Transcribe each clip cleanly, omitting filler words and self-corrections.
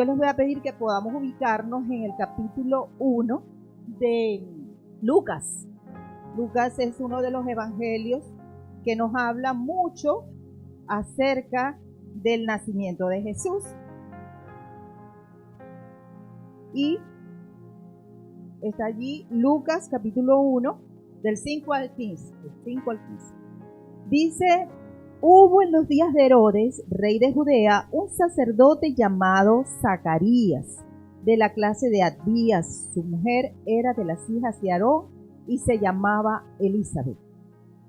Yo les voy a pedir que podamos ubicarnos en el capítulo 1 de Lucas. Lucas es uno de los evangelios que nos habla mucho acerca del nacimiento de Jesús. Y está allí Lucas capítulo 1 del 5 al 15. Dice: hubo en los días de Herodes, rey de Judea, un sacerdote llamado Zacarías, de la clase de Abías. Su mujer era de las hijas de Aarón y se llamaba Elizabeth.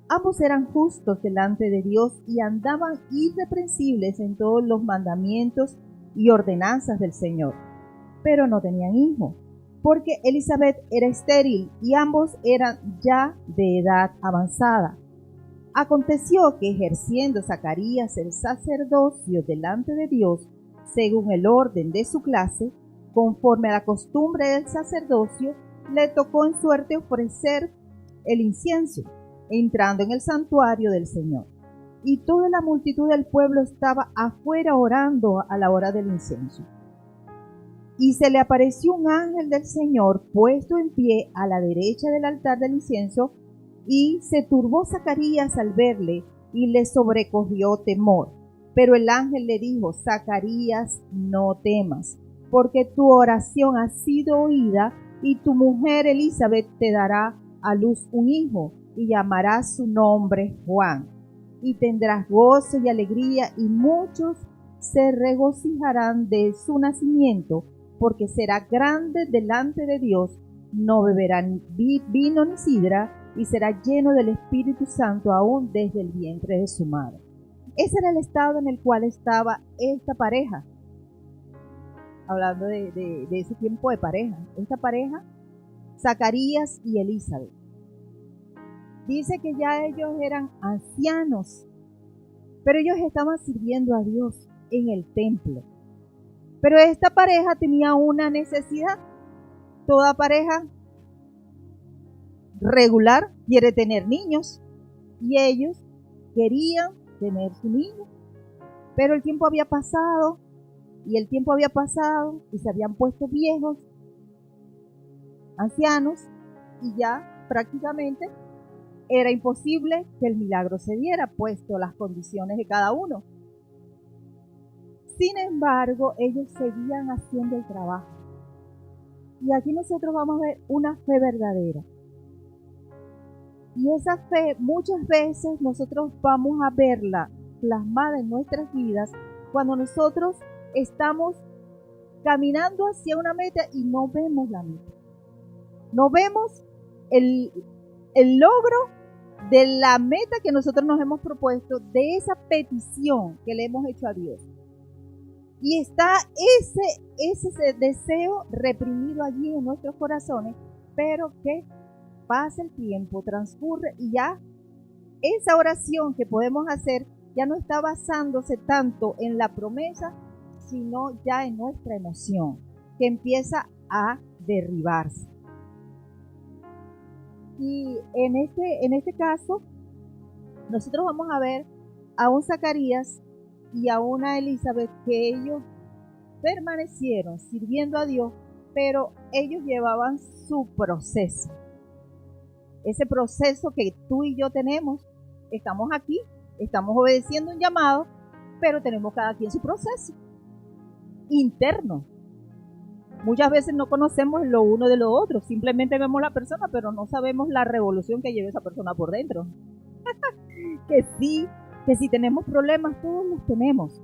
Ambos eran justos delante de Dios y andaban irreprensibles en todos los mandamientos y ordenanzas del Señor. Pero no tenían hijo, porque Elizabeth era estéril y ambos eran ya de edad avanzada. Aconteció que, ejerciendo Zacarías el sacerdocio delante de Dios, según el orden de su clase, conforme a la costumbre del sacerdocio, le tocó en suerte ofrecer el incienso, entrando en el santuario del Señor. Y toda la multitud del pueblo estaba afuera orando a la hora del incienso. Y se le apareció un ángel del Señor puesto en pie a la derecha del altar del incienso, y se turbó Zacarías al verle, y le sobrecogió temor. Pero el ángel le dijo: Zacarías, no temas, porque tu oración ha sido oída, y tu mujer Elizabeth te dará a luz un hijo, y llamarás su nombre Juan. Y tendrás gozo y alegría, y muchos se regocijarán de su nacimiento, porque será grande delante de Dios. No beberá vino ni sidra, y será lleno del Espíritu Santo aún desde el vientre de su madre. Ese era el estado en el cual estaba esta pareja. Hablando de ese tiempo de pareja. Esta pareja, Zacarías y Elizabeth. Dice que ya ellos eran ancianos, pero ellos estaban sirviendo a Dios en el templo. Pero esta pareja tenía una necesidad. Toda pareja regular quiere tener niños, y ellos querían tener su niño, pero el tiempo había pasado y se habían puesto viejos, ancianos, y ya prácticamente era imposible que el milagro se diera, puesto las condiciones de cada uno. Sin embargo, ellos seguían haciendo el trabajo. Y aquí nosotros vamos a ver una fe verdadera. Y esa fe muchas veces nosotros vamos a verla plasmada en nuestras vidas cuando nosotros estamos caminando hacia una meta y no vemos la meta. No vemos el logro de la meta que nosotros nos hemos propuesto, de esa petición que le hemos hecho a Dios. Y está ese deseo reprimido allí en nuestros corazones, pero que pasa el tiempo, transcurre, y ya esa oración que podemos hacer ya no está basándose tanto en la promesa, sino ya en nuestra emoción, que empieza a derribarse. Y en este caso, nosotros vamos a ver a un Zacarías y a una Elizabeth que ellos permanecieron sirviendo a Dios, pero ellos llevaban su proceso. Ese proceso que tú y yo tenemos, estamos aquí, estamos obedeciendo un llamado, pero tenemos cada quien su proceso interno. Muchas veces no conocemos lo uno de lo otro, simplemente vemos la persona, pero no sabemos la revolución que lleva esa persona por dentro. que sí tenemos problemas, todos los tenemos.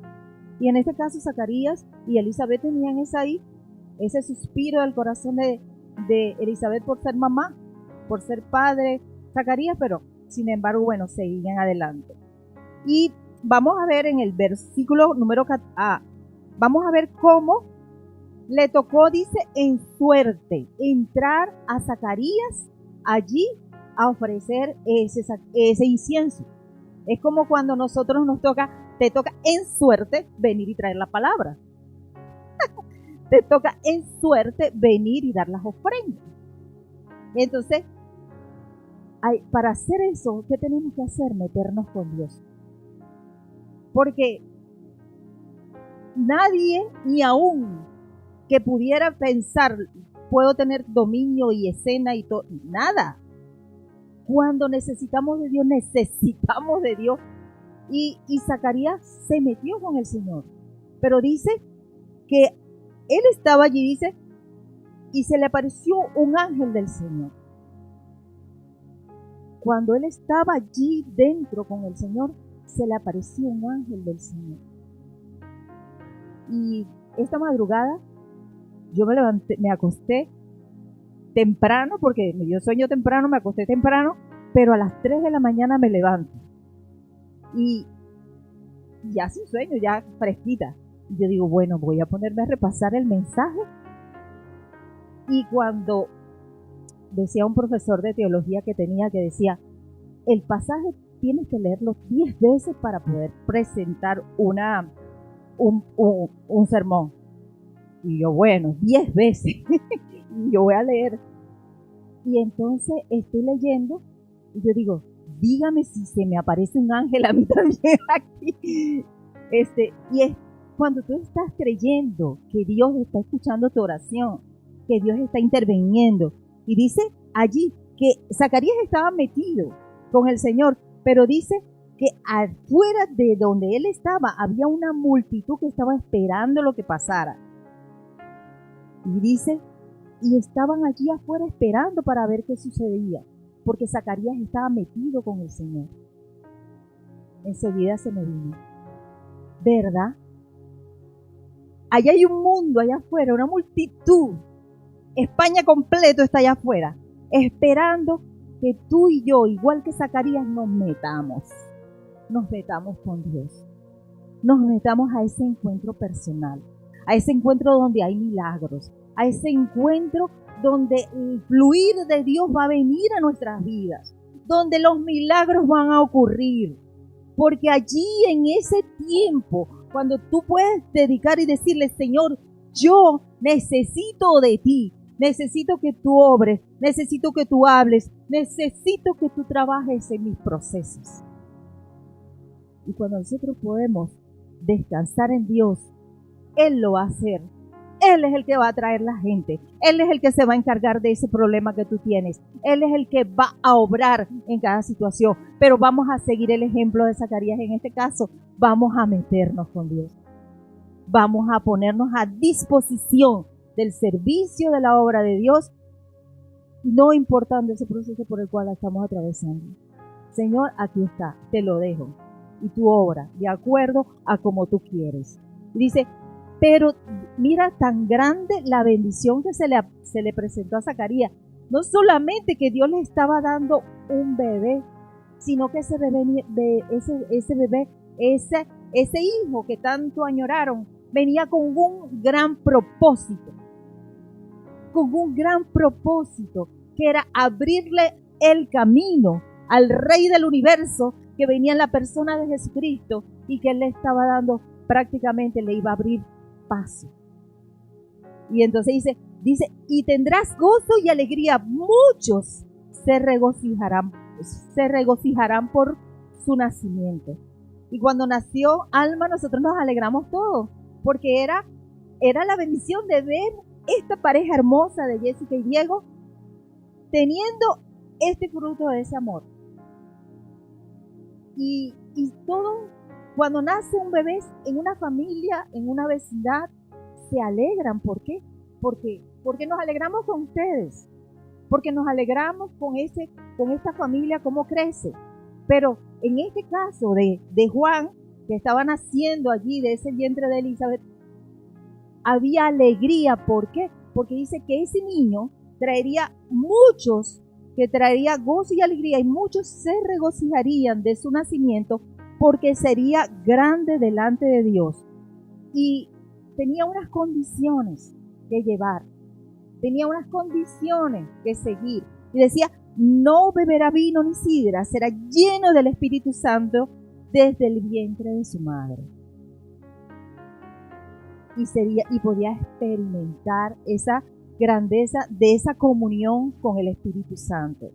Y en este caso Zacarías y Elizabeth tenían ese suspiro del corazón de Elizabeth por ser mamá, por ser padre, Zacarías, pero sin embargo, bueno, seguían adelante. Y vamos a ver en el versículo número vamos a ver cómo le tocó, dice, en suerte, entrar a Zacarías allí a ofrecer ese incienso. Es como cuando nosotros te toca en suerte venir y traer la palabra. Te toca en suerte venir y dar las ofrendas. Entonces, para hacer eso, ¿qué tenemos que hacer? Meternos con Dios. Porque nadie, ni aún que pudiera pensar, puedo tener dominio y escena y todo. Nada. Cuando necesitamos de Dios, necesitamos de Dios. Y Zacarías se metió con el Señor. Pero dice que él estaba allí, dice, y se le apareció un ángel del Señor. Cuando él estaba allí dentro con el Señor, se le apareció un ángel del Señor. Y esta madrugada yo me levanté, me acosté temprano, porque me dio sueño temprano, me acosté temprano, pero a las 3 de la mañana me levanto. Y ya sin sueño, ya fresquita. Y yo digo, bueno, voy a ponerme a repasar el mensaje. Y cuando decía un profesor de teología que tenía, que decía, el pasaje tienes que leerlo 10 veces para poder presentar un sermón. Y yo, bueno, 10 veces. Y yo voy a leer. Y entonces estoy leyendo y yo digo, dígame si se me aparece un ángel a mí también aquí. Y es cuando tú estás creyendo que Dios está escuchando tu oración, que Dios está interviniendo. Y dice allí que Zacarías estaba metido con el Señor, pero dice que afuera de donde él estaba había una multitud que estaba esperando lo que pasara. Y dice, y estaban allí afuera esperando para ver qué sucedía, porque Zacarías estaba metido con el Señor. Enseguida se me vino, ¿verdad? Allá hay un mundo allá afuera, una multitud. España completo está allá afuera, esperando que tú y yo, igual que Zacarías, nos metamos con Dios. Nos metamos a ese encuentro personal, a ese encuentro donde hay milagros, a ese encuentro donde el fluir de Dios va a venir a nuestras vidas, donde los milagros van a ocurrir. Porque allí en ese tiempo, cuando tú puedes dedicar y decirle, Señor, yo necesito de ti, necesito que tú obres, necesito que tú hables, necesito que tú trabajes en mis procesos. Y cuando nosotros podemos descansar en Dios, Él lo va a hacer. Él es el que va a traer la gente. Él es el que se va a encargar de ese problema que tú tienes. Él es el que va a obrar en cada situación. Pero vamos a seguir el ejemplo de Zacarías en este caso. Vamos a meternos con Dios. Vamos a ponernos a disposición del servicio de la obra de Dios, no importando ese proceso por el cual estamos atravesando. Señor, aquí está, te lo dejo. Y tu obra, de acuerdo a como tú quieres. Y dice, pero mira tan grande la bendición que se le presentó a Zacarías. No solamente que Dios le estaba dando un bebé, sino que ese bebé, ese hijo que tanto añoraron, venía con un gran propósito. Con un gran propósito, que era abrirle el camino al Rey del universo, que venía en la persona de Jesucristo, y que Él le estaba dando, prácticamente le iba a abrir paso. Y entonces dice, y tendrás gozo y alegría. Muchos se regocijarán por su nacimiento. Y cuando nació Alma, nosotros nos alegramos todos, porque era la bendición de ver esta pareja hermosa de Jessica y Diego teniendo este fruto de ese amor. Y todo, cuando nace un bebé en una familia, en una vecindad, se alegran. ¿Por qué? Porque nos alegramos con ustedes, porque nos alegramos con esta familia, cómo crece. Pero en este caso de Juan, que estaba naciendo allí de ese vientre de Elizabeth, había alegría. ¿Por qué? Porque dice que ese niño traería gozo y alegría, y muchos se regocijarían de su nacimiento, porque sería grande delante de Dios. Y tenía unas condiciones que llevar, tenía unas condiciones que seguir. Y decía, no beberá vino ni sidra, será lleno del Espíritu Santo desde el vientre de su madre. Y podía experimentar esa grandeza de esa comunión con el Espíritu Santo.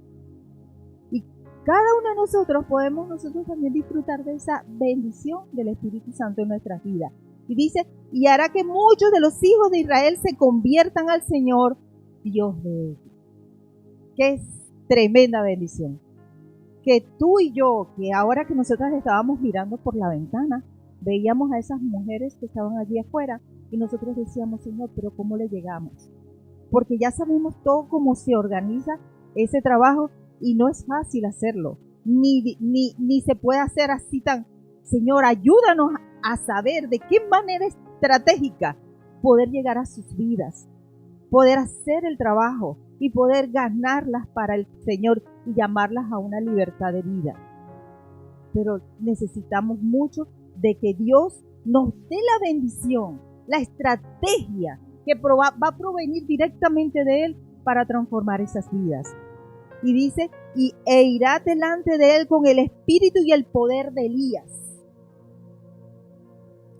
Y cada uno de nosotros podemos también disfrutar de esa bendición del Espíritu Santo en nuestras vidas. Y dice y hará que muchos de los hijos de Israel se conviertan al Señor, Dios de ellos. Qué tremenda bendición. Que tú y yo, que ahora que nosotras estábamos mirando por la ventana, veíamos a esas mujeres que estaban allí afuera y nosotros decíamos, Señor, pero ¿cómo le llegamos? Porque ya sabemos todo cómo se organiza ese trabajo y no es fácil hacerlo, ni se puede hacer así tan. Señor, ayúdanos a saber de qué manera estratégica poder llegar a sus vidas, poder hacer el trabajo y poder ganarlas para el Señor y llamarlas a una libertad de vida. Pero necesitamos mucho de que Dios nos dé la bendición, la estrategia que va a provenir directamente de Él para transformar esas vidas. Y dice, e irá delante de Él con el espíritu y el poder de Elías.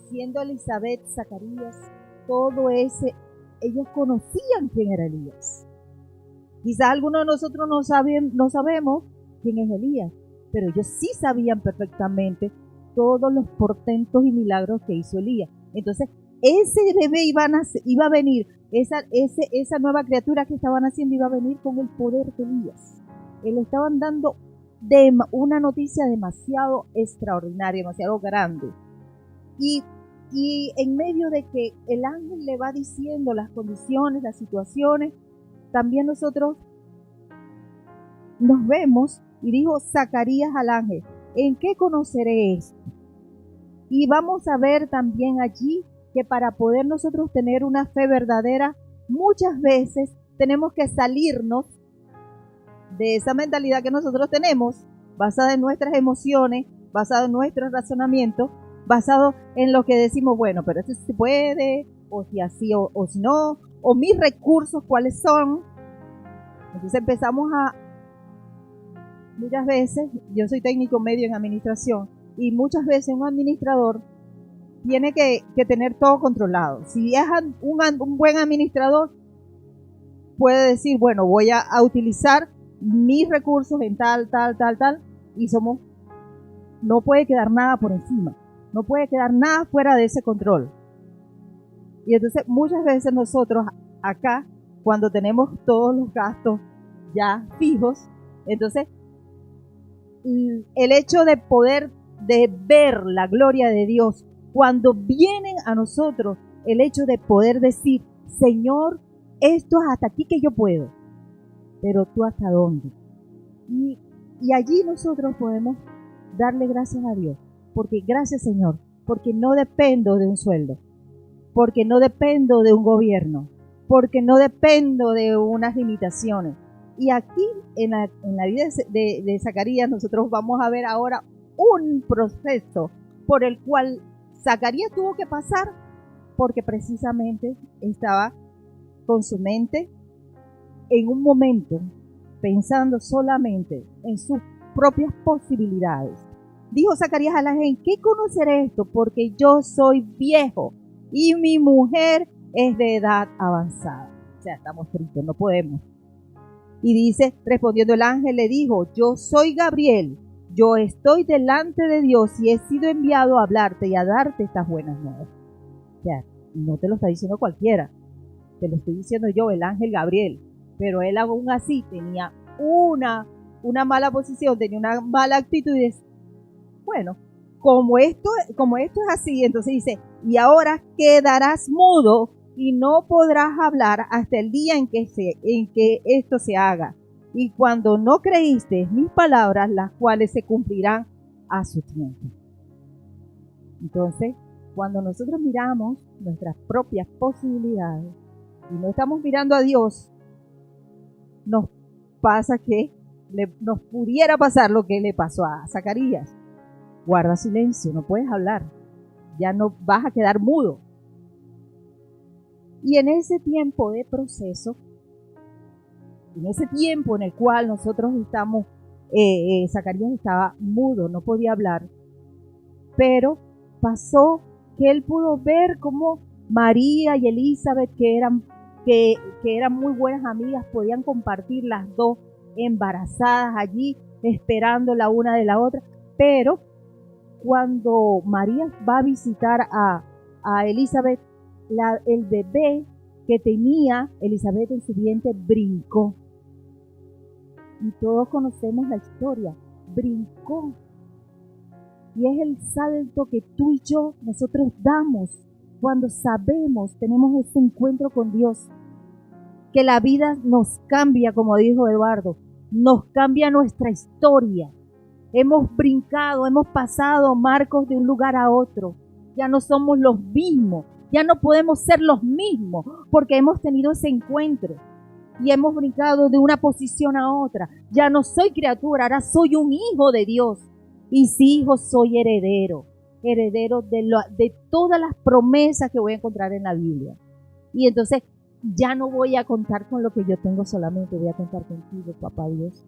Siendo Elizabeth, Zacarías, todo ese, ellos conocían quién era Elías. Quizás algunos de nosotros no sabemos quién es Elías, pero ellos sí sabían perfectamente todos los portentos y milagros que hizo Elías. Entonces, ese bebé iba a venir, esa nueva criatura que estaban haciendo iba a venir con el poder de Elías. Le estaban dando una noticia demasiado extraordinaria, demasiado grande. Y en medio de que el ángel le va diciendo las condiciones, las situaciones, también nosotros nos vemos y dijo Zacarías al ángel, ¿en qué conoceré esto? Y vamos a ver también allí que para poder nosotros tener una fe verdadera, muchas veces tenemos que salirnos de esa mentalidad que nosotros tenemos, basada en nuestras emociones, basada en nuestros razonamientos, basado en lo que decimos, bueno, pero esto se puede, o si así, o si no, o mis recursos, ¿cuáles son? Entonces empezamos muchas veces, yo soy técnico medio en administración, y muchas veces un administrador tiene que tener todo controlado. Si es un buen administrador, puede decir, bueno, voy a utilizar mis recursos en tal, y no puede quedar nada por encima, no puede quedar nada fuera de ese control. Y entonces muchas veces nosotros acá, cuando tenemos todos los gastos ya fijos, entonces el hecho de poder de ver la gloria de Dios, cuando vienen a nosotros, el hecho de poder decir, Señor, esto es hasta aquí que yo puedo, pero tú hasta dónde. Y allí nosotros podemos darle gracias a Dios, porque gracias Señor, porque no dependo de un sueldo, porque no dependo de un gobierno, porque no dependo de unas limitaciones. Y aquí en la vida de Zacarías nosotros vamos a ver ahora un proceso por el cual Zacarías tuvo que pasar, porque precisamente estaba con su mente en un momento pensando solamente en sus propias posibilidades. Dijo Zacarías al ángel, ¿en qué conoceré esto? Porque yo soy viejo y mi mujer es de edad avanzada. O sea, estamos fritos, no podemos. Y dice, respondiendo el ángel, le dijo, yo soy Gabriel, yo estoy delante de Dios y he sido enviado a hablarte y a darte estas buenas nuevas. O sea, no te lo está diciendo cualquiera, te lo estoy diciendo yo, el ángel Gabriel. Pero él aún así tenía una mala posición, tenía una mala actitud y dice, bueno, como esto es así, entonces dice, y ahora quedarás mudo y no podrás hablar hasta el día en que esto se haga. Y cuando no creíste mis palabras, las cuales se cumplirán a su tiempo. Entonces, cuando nosotros miramos nuestras propias posibilidades y no estamos mirando a Dios, nos pasa que nos pudiera pasar lo que le pasó a Zacarías. Guarda silencio, no puedes hablar, ya no vas a quedar mudo. Y en ese tiempo de proceso, en ese tiempo en el cual nosotros estamos, Zacarías estaba mudo, no podía hablar, pero pasó que él pudo ver cómo María y Elizabeth, que eran muy buenas amigas, podían compartir las dos embarazadas allí, esperando la una de la otra. Pero cuando María va a visitar a Elizabeth, el bebé que tenía Elizabeth en su vientre brincó. Y todos conocemos la historia. Brincó. Y es el salto que tú y yo, nosotros damos cuando sabemos, tenemos ese encuentro con Dios. Que la vida nos cambia, como dijo Eduardo. Nos cambia nuestra historia. Hemos brincado, hemos pasado, Marcos, de un lugar a otro. Ya no somos los mismos. Ya no podemos ser los mismos porque hemos tenido ese encuentro. Y hemos brincado de una posición a otra. Ya no soy criatura, ahora soy un hijo de Dios. Y si hijo, soy heredero. Heredero de todas las promesas que voy a encontrar en la Biblia. Y entonces ya no voy a contar con lo que yo tengo solamente, voy a contar contigo, papá Dios.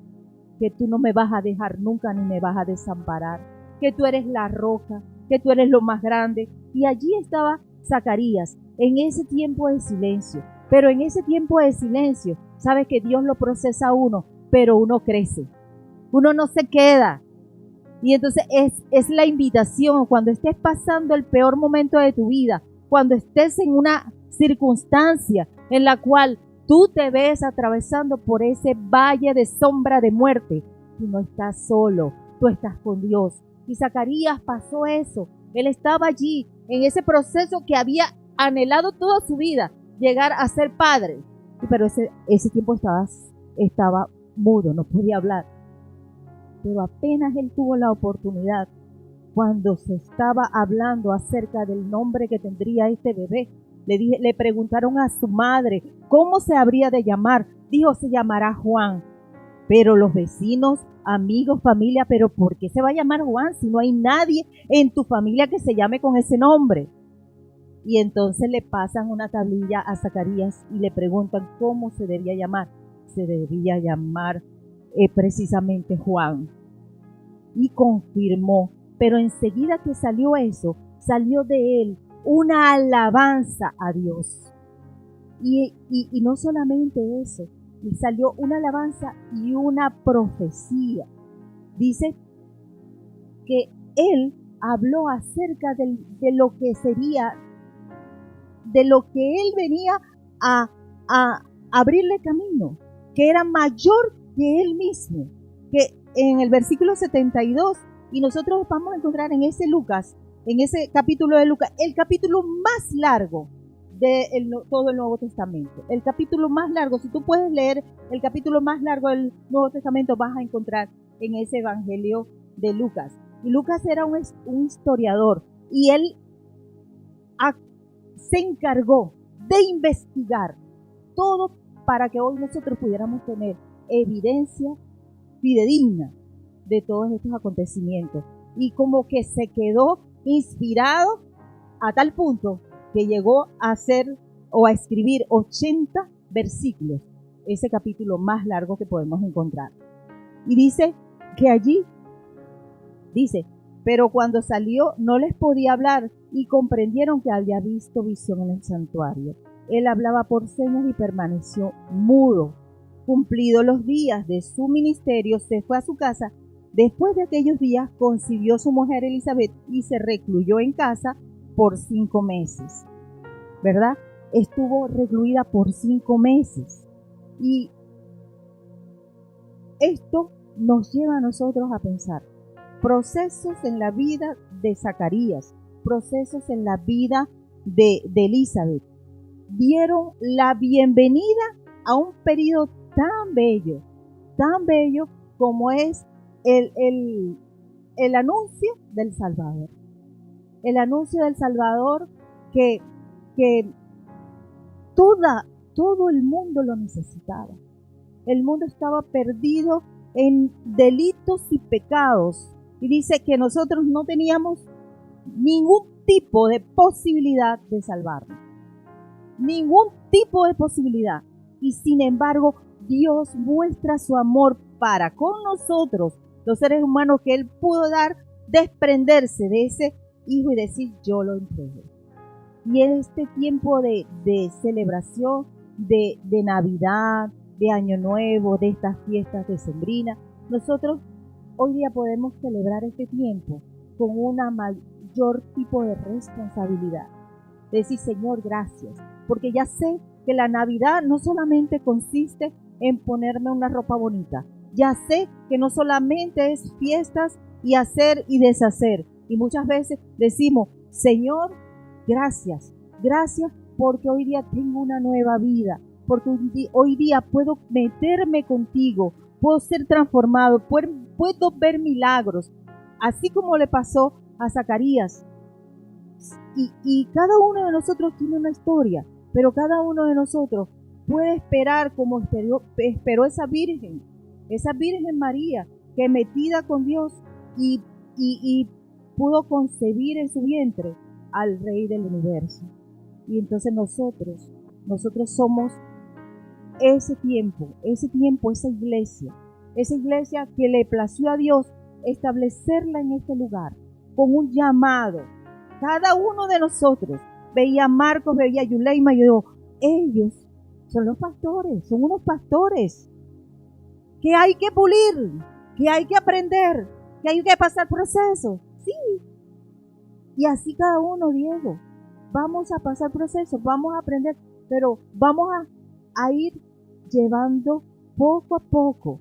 Que tú no me vas a dejar nunca ni me vas a desamparar. Que tú eres la roca, que tú eres lo más grande. Y allí estaba Zacarías, en ese tiempo de silencio. Pero en ese tiempo de silencio, sabes que Dios lo procesa a uno, pero uno crece. Uno no se queda. Y entonces es la invitación, cuando estés pasando el peor momento de tu vida, cuando estés en una circunstancia en la cual tú te ves atravesando por ese valle de sombra de muerte, tú no estás solo, tú estás con Dios. Y Zacarías pasó eso. Él estaba allí en ese proceso que había anhelado toda su vida, llegar a ser padre. Pero ese tiempo estaba mudo, no podía hablar. Pero apenas él tuvo la oportunidad, cuando se estaba hablando acerca del nombre que tendría este bebé, le preguntaron a su madre cómo se habría de llamar. Dijo, se llamará Juan. Pero los vecinos, amigos, familia, pero ¿por qué se va a llamar Juan si no hay nadie en tu familia que se llame con ese nombre? Y entonces le pasan una tablilla a Zacarías y le preguntan cómo se debía llamar. Se debía llamar precisamente Juan. Y confirmó, pero enseguida que salió eso, salió de él una alabanza a Dios. Y no solamente eso, y salió una alabanza y una profecía. Dice que él habló acerca de lo que sería, de lo que él venía a abrirle camino, que era mayor que él mismo, que en el versículo 72, y nosotros vamos a encontrar en ese Lucas, en ese capítulo de Lucas, el capítulo más largo de todo el Nuevo Testamento. El capítulo más largo, si tú puedes leer el capítulo más largo del Nuevo Testamento, vas a encontrar en ese evangelio de Lucas. Y Lucas era un historiador, y él se encargó de investigar todo para que hoy nosotros pudiéramos tener evidencia fidedigna de todos estos acontecimientos. Y como que se quedó inspirado a tal punto que llegó a hacer o a escribir 80 versículos, ese capítulo más largo que podemos encontrar. Y dice que allí, dice, pero cuando salió no les podía hablar y comprendieron que había visto visión en el santuario. Él hablaba por señas y permaneció mudo. Cumplidos los días de su ministerio, se fue a su casa. Después de aquellos días concibió su mujer Elizabeth y se recluyó en casa por 5 meses. ¿Verdad? Estuvo recluida por 5 meses. Y esto nos lleva a nosotros a pensar procesos en la vida de Zacarías, procesos en la vida de Elizabeth. Dieron la bienvenida a un periodo tan bello como es el anuncio del Salvador. El anuncio del Salvador que todo el mundo lo necesitaba. El mundo estaba perdido en delitos y pecados. Y dice que nosotros no teníamos ningún tipo de posibilidad de salvarnos. Ningún tipo de posibilidad. Y sin embargo, Dios muestra su amor para con nosotros, los seres humanos, que Él pudo dar, desprenderse de ese hijo y decir, yo lo entrego. Y en este tiempo de celebración, de Navidad, de Año Nuevo, de estas fiestas decembrinas, nosotros hoy día podemos celebrar este tiempo con una mayor tipo de responsabilidad. de decir, Señor, gracias, porque ya sé que la Navidad no solamente consiste en ponerme una ropa bonita, ya sé que no solamente es fiestas y hacer y deshacer, y muchas veces decimos, Señor, gracias, gracias porque hoy día tengo una nueva vida, porque hoy día puedo meterme contigo, puedo ser transformado, puedo ver milagros, así como le pasó a Zacarías. Y cada uno de nosotros tiene una historia, pero cada uno de nosotros puede esperar como esperó esa Virgen María, que metida con Dios y pudo concebir en su vientre al Rey del universo. Y entonces nosotros somos esa iglesia que le plació a Dios establecerla en este lugar, con un llamado. Cada uno de nosotros, veía a Marcos, veía a Yuleima, y yo digo, ellos son los pastores, son unos pastores que hay que pulir, que hay que aprender, que hay que pasar procesos. Sí, y así cada uno, Diego, vamos a pasar procesos, vamos a aprender, pero vamos a ir llevando poco a poco,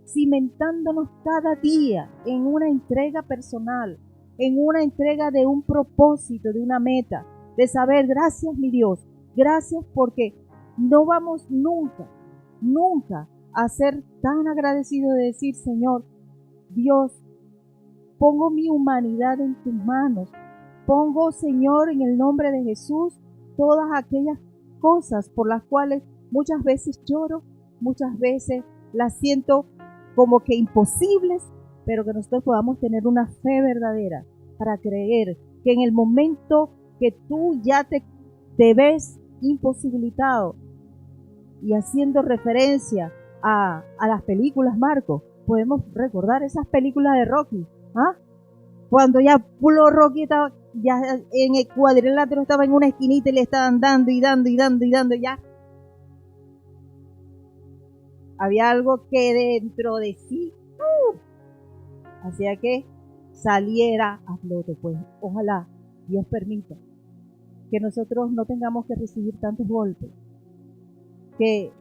cimentándonos cada día en una entrega personal, en una entrega de un propósito, de una meta, de saber, gracias mi Dios, gracias porque no vamos nunca a ser tan agradecidos de decir, Señor, Dios, pongo mi humanidad en tus manos, pongo, Señor, en el nombre de Jesús, todas aquellas cosas por las cuales muchas veces lloro, muchas veces las siento como que imposibles, pero que nosotros podamos tener una fe verdadera para creer que en el momento que tú ya te ves imposibilitado, y haciendo referencia a las películas, Marco, podemos recordar esas películas de Rocky, ¿ah? Cuando ya Pulo Rocky estaba ya en el cuadrilátero, estaba en una esquinita y le estaban dando y dando y dando y dando, ya había algo que dentro de sí hacía que saliera a flote. Pues ojalá Dios permita que nosotros no tengamos que recibir tantos golpes, que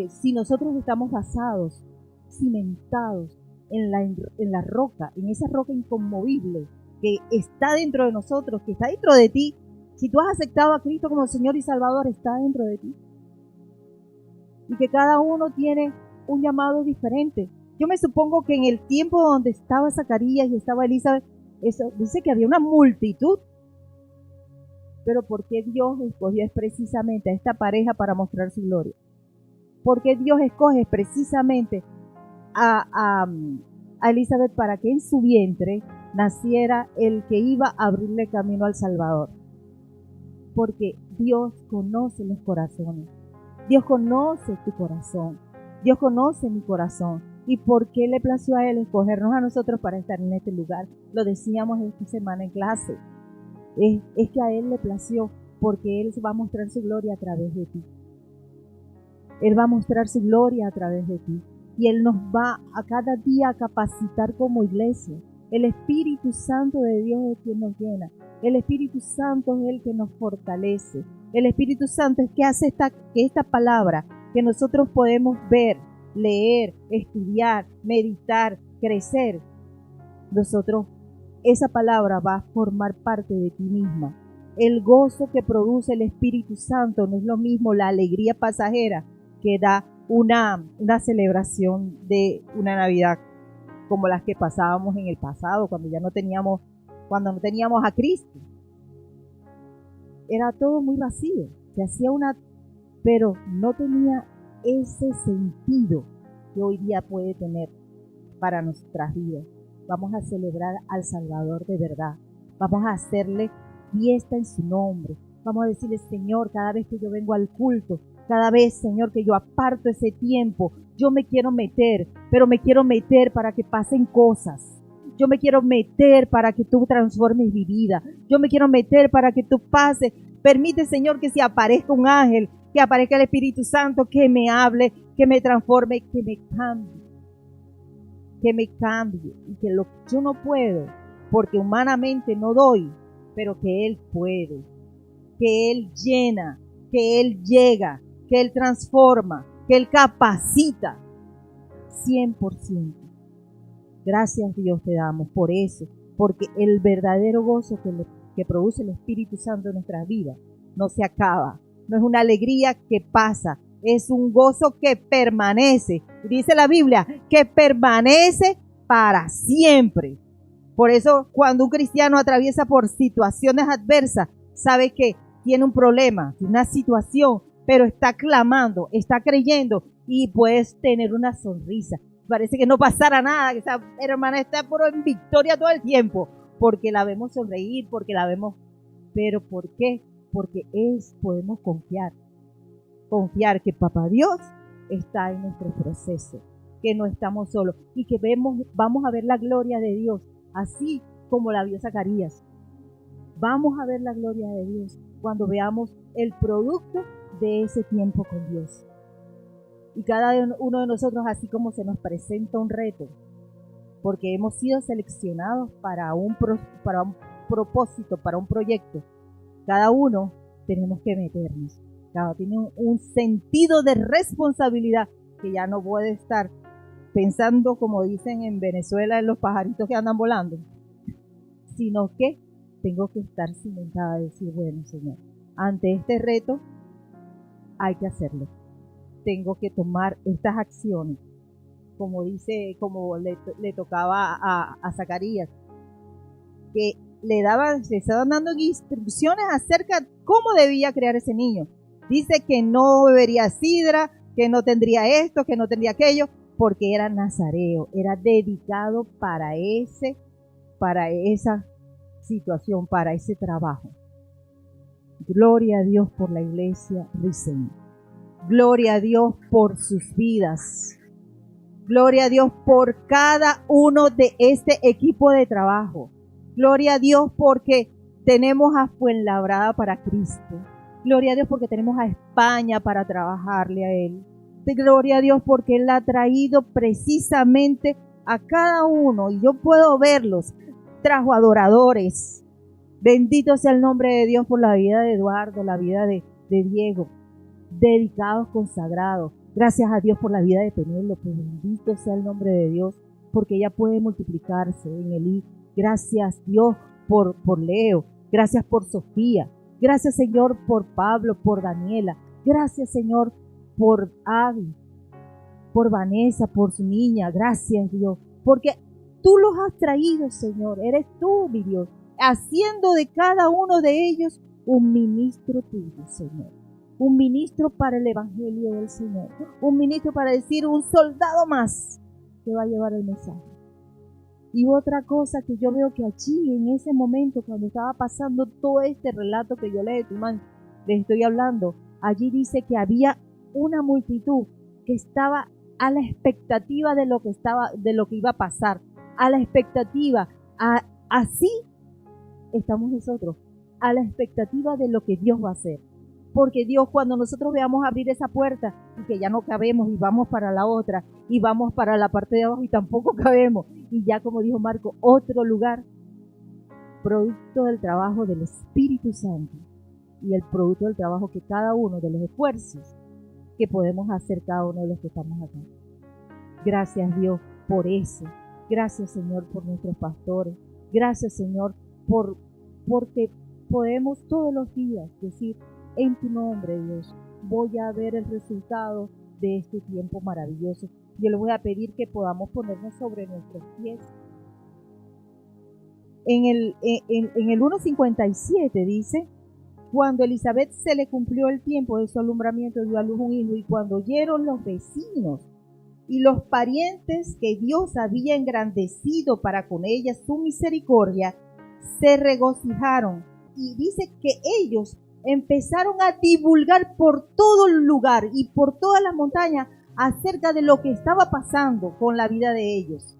si nosotros estamos basados, cimentados en la roca, en esa roca inconmovible que está dentro de nosotros, que está dentro de ti, si tú has aceptado a Cristo como Señor y Salvador, está dentro de ti, y que cada uno tiene un llamado diferente. Yo me supongo que en el tiempo donde estaba Zacarías y estaba Elizabeth, eso dice que había una multitud, pero ¿por qué Dios escogió precisamente a esta pareja para mostrar su gloria? ¿Por qué Dios escoge precisamente a Elizabeth para que en su vientre naciera el que iba a abrirle camino al Salvador? Porque Dios conoce los corazones. Dios conoce tu corazón. Dios conoce mi corazón. ¿Y por qué le plació a Él escogernos a nosotros para estar en este lugar? Lo decíamos esta semana en clase. Es que a Él le plació porque Él va a mostrar su gloria a través de ti. Él va a mostrar su gloria a través de ti. Y Él nos va a cada día a capacitar como iglesia. El Espíritu Santo de Dios es quien nos llena. El Espíritu Santo es el que nos fortalece. El Espíritu Santo es que hace que esta palabra que nosotros podemos ver, leer, estudiar, meditar, crecer, esa palabra va a formar parte de ti misma. El gozo que produce el Espíritu Santo no es lo mismo la alegría pasajera que da una celebración de una Navidad como las que pasábamos en el pasado, cuando no teníamos a Cristo. Era todo muy vacío, se hacía pero no tenía ese sentido que hoy día puede tener para nuestras vidas. Vamos a celebrar al Salvador de verdad, vamos a hacerle fiesta en su nombre, vamos a decirle, Señor, cada vez que yo vengo al culto, cada vez, Señor, que yo aparto ese tiempo, yo me quiero meter, pero me quiero meter para que pasen cosas. Yo me quiero meter para que tú transformes mi vida. Yo me quiero meter para que tú pases. Permite, Señor, que si aparezca un ángel, que aparezca el Espíritu Santo, que me hable, que me transforme, que me cambie. Que me cambie. Y que yo no puedo, porque humanamente no doy, pero que Él puede. que Él llena, que Él llega, que Él transforma, que Él capacita. 100%. Gracias Dios te damos por eso, porque el verdadero gozo que produce el Espíritu Santo en nuestras vidas no se acaba, no es una alegría que pasa, es un gozo que permanece. Dice la Biblia que permanece para siempre. Por eso cuando un cristiano atraviesa por situaciones adversas, sabe que tiene un problema, una situación, pero está clamando, está creyendo y puedes tener una sonrisa. Parece que no pasara nada, que esa hermana está en victoria todo el tiempo, porque la vemos sonreír, porque la vemos. ¿Pero por qué? Porque podemos confiar que Papá Dios está en nuestro proceso, que no estamos solos y que vamos a ver la gloria de Dios, así como la vio Zacarías. Vamos a ver la gloria de Dios cuando veamos el producto de ese tiempo con Dios. Y cada uno de nosotros, así como se nos presenta un reto, porque hemos sido seleccionados para un propósito, para un proyecto, cada uno tenemos que meternos. Cada uno tiene un sentido de responsabilidad que ya no puede estar pensando, como dicen en Venezuela, en los pajaritos que andan volando, sino que tengo que estar cimentada y decir, bueno, Señor, ante este reto hay que hacerlo. Tengo que tomar estas acciones, como le tocaba a Zacarías, que le estaban dando instrucciones acerca de cómo debía criar ese niño. Dice que no bebería sidra, que no tendría esto, que no tendría aquello, porque era nazareo, era dedicado para esa situación, para ese trabajo. Gloria a Dios por la iglesia Risen. Gloria a Dios por sus vidas. Gloria a Dios por cada uno de este equipo de trabajo. Gloria a Dios porque tenemos a Fuenlabrada para Cristo. Gloria a Dios porque tenemos a España para trabajarle a Él. Gloria a Dios porque Él ha traído precisamente a cada uno, y yo puedo verlos, trajo adoradores. Bendito sea el nombre de Dios por la vida de Eduardo, la vida de Diego, dedicados, consagrados. Gracias a Dios por la vida de Penélope. Bendito sea el nombre de Dios, porque ella puede multiplicarse en Elí. Gracias Dios por Leo. Gracias por Sofía. Gracias Señor por Pablo, por Daniela. Gracias Señor por Abby, por Vanessa, por su niña. Gracias Dios, porque tú los has traído, Señor. Eres tú, mi Dios, haciendo de cada uno de ellos un ministro tuyo, Señor. Un ministro para el evangelio del Señor. Un ministro para decir, un soldado más que va a llevar el mensaje. Y otra cosa que yo veo que allí, en ese momento, cuando estaba pasando todo este relato que yo les estoy hablando, allí dice que había una multitud que estaba a la expectativa de lo que iba a pasar, a la expectativa, así estamos nosotros, a la expectativa de lo que Dios va a hacer. Porque Dios, cuando nosotros veamos abrir esa puerta y que ya no cabemos y vamos para la otra y vamos para la parte de abajo y tampoco cabemos, y ya como dijo Marco, otro lugar, producto del trabajo del Espíritu Santo y el producto del trabajo que cada uno de los esfuerzos que podemos hacer cada uno de los que estamos acá. Gracias Dios por eso. Gracias Señor por nuestros pastores. Gracias Señor porque podemos todos los días decir, en tu nombre Dios, voy a ver el resultado de este tiempo maravilloso. Yo le voy a pedir que podamos ponernos sobre nuestros pies. En el 1:57 dice, cuando Elizabeth se le cumplió el tiempo de su alumbramiento, dio a luz un hijo, y cuando oyeron los vecinos y los parientes que Dios había engrandecido para con ella su misericordia, se regocijaron. Y dice que ellos empezaron a divulgar por todo el lugar y por todas las montañas acerca de lo que estaba pasando con la vida de ellos.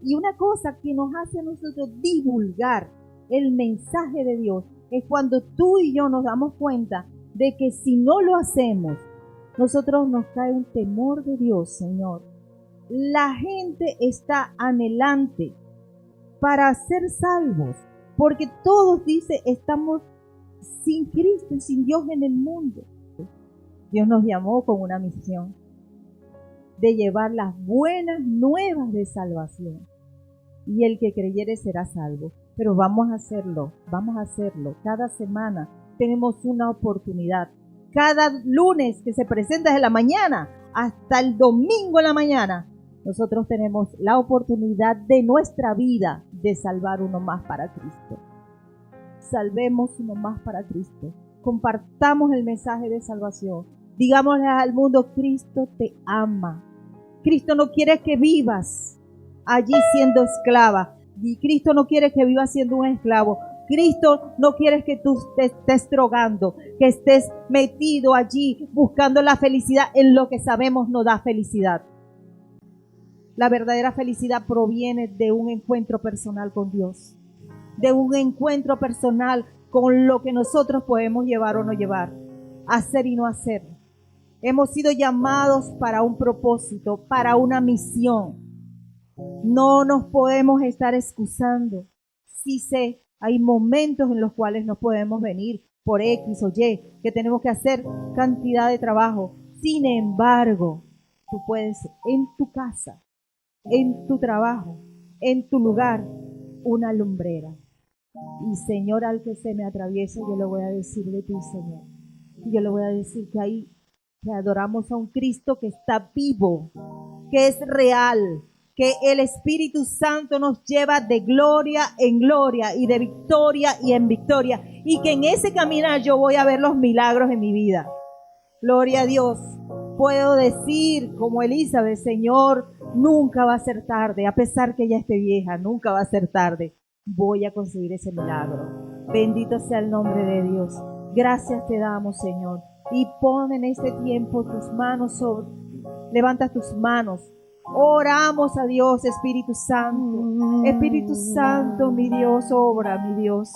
Y una cosa que nos hace a nosotros divulgar el mensaje de Dios es cuando tú y yo nos damos cuenta de que si no lo hacemos, nosotros nos cae un temor de Dios, Señor. La gente está anhelante para ser salvos, porque todos, dice, estamos sin Cristo y sin Dios en el mundo. Dios nos llamó con una misión de llevar las buenas nuevas de salvación. Y el que creyere será salvo. Pero vamos a hacerlo. Cada semana tenemos una oportunidad. Cada lunes que se presenta desde la mañana hasta el domingo en la mañana, nosotros tenemos la oportunidad de nuestra vida de salvar uno más para Cristo. Salvemos uno más para Cristo. Compartamos el mensaje de salvación. Digámosle al mundo, Cristo te ama. Cristo no quiere que vivas allí siendo esclava. Y Cristo no quiere que vivas siendo un esclavo. Cristo no quiere que tú te estés drogando, que estés metido allí buscando la felicidad en lo que sabemos no da felicidad. La verdadera felicidad proviene de un encuentro personal con Dios, de un encuentro personal con lo que nosotros podemos llevar o no llevar, hacer y no hacer. Hemos sido llamados para un propósito, para una misión. No nos podemos estar excusando. Sí sé, hay momentos en los cuales no podemos venir por X o Y, que tenemos que hacer cantidad de trabajo. Sin embargo, tú puedes en tu casa, en tu trabajo, en tu lugar, una lumbrera. Y Señor, al que se me atraviese, yo le voy a decir de ti, Señor. Yo le voy a decir que ahí que adoramos a un Cristo que está vivo, que es real, que el Espíritu Santo nos lleva de gloria en gloria y de victoria y en victoria, y que en ese caminar yo voy a ver los milagros en mi vida. Gloria a Dios. Puedo decir como Elizabeth, Señor, nunca va a ser tarde, a pesar que ella esté vieja, nunca va a ser tarde. Voy a conseguir ese milagro. Bendito sea el nombre de Dios. Gracias te damos, Señor. Y pon en este tiempo tus manos levanta tus manos. Oramos a Dios, Espíritu Santo. Espíritu Santo, mi Dios, obra, mi Dios.